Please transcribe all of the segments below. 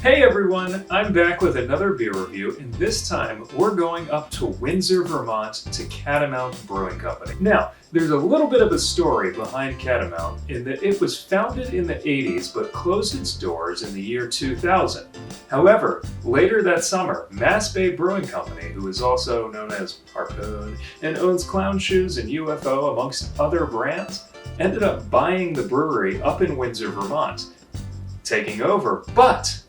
Hey everyone, I'm back with another beer review, and this time we're going up to Windsor, Vermont to Catamount Brewing Company. Now, there's a little bit of a story behind Catamount in that it was founded in the 80s but closed its doors in the year 2000. However, later that summer, Mass Bay Brewing Company, who is also known as Harpoon and owns Clown Shoes and UFO amongst other brands, ended up buying the brewery up in Windsor, Vermont, taking over. But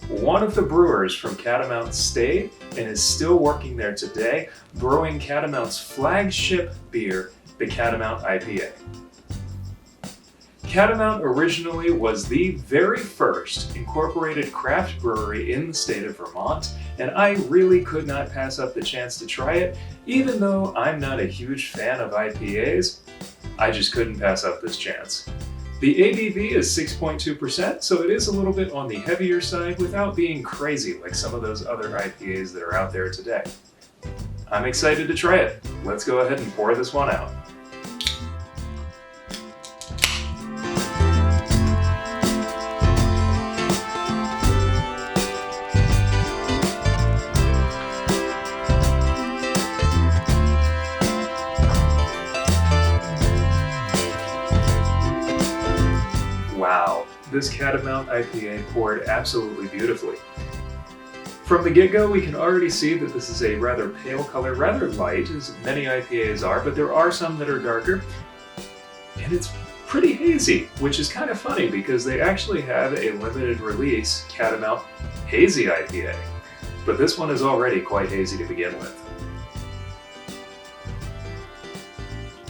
one of the brewers from Catamount stayed and is still working there today, brewing Catamount's flagship beer, the Catamount IPA. Catamount originally was the very first incorporated craft brewery in the state of Vermont, and I really could not pass up the chance to try it. Even though I'm not a huge fan of IPAs, I just couldn't pass up this chance. The ABV is 6.2%, so it is a little bit on the heavier side without being crazy like some of those other IPAs that are out there today. I'm excited to try it. Let's go ahead and pour this one out. Wow, this Catamount IPA poured absolutely beautifully. From the get-go, we can already see that this is a rather pale color, rather light, as many IPAs are, but there are some that are darker. And it's pretty hazy, which is kind of funny because they actually have a limited release Catamount Hazy IPA. But this one is already quite hazy to begin with.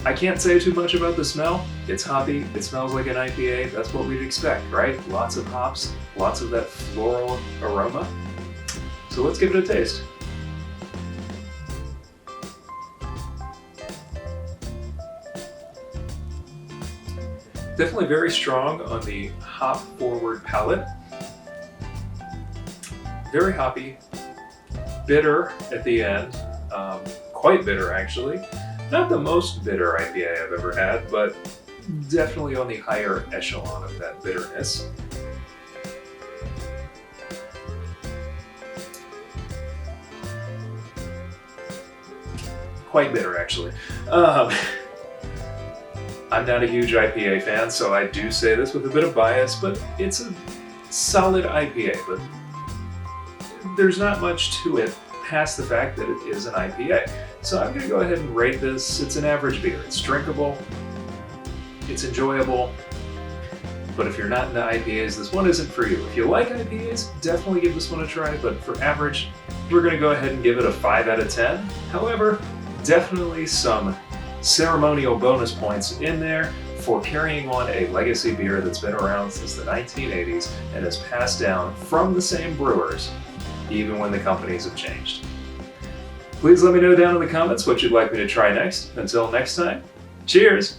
I can't say too much about the smell. It's hoppy, it smells like an IPA, that's what we'd expect, right? Lots of hops, lots of that floral aroma. So let's give it a taste. Definitely very strong on the hop-forward palate. Very hoppy, bitter at the end, quite bitter actually. Not the most bitter IPA I've ever had, but definitely on the higher echelon of that bitterness. Quite bitter, actually. I'm not a huge IPA fan, so I do say this with a bit of bias, but it's a solid IPA, but there's not much to it past the fact that it is an IPA. So I'm going to go ahead and rate this. It's an average beer. It's drinkable, it's enjoyable, but if you're not into IPAs, this one isn't for you. If you like IPAs, definitely give this one a try, but for average, we're going to go ahead and give it a 5 out of 10. However, definitely some ceremonial bonus points in there for carrying on a legacy beer that's been around since the 1980s and is passed down from the same brewers even when the companies have changed. Please let me know down in the comments what you'd like me to try next. Until next time, cheers!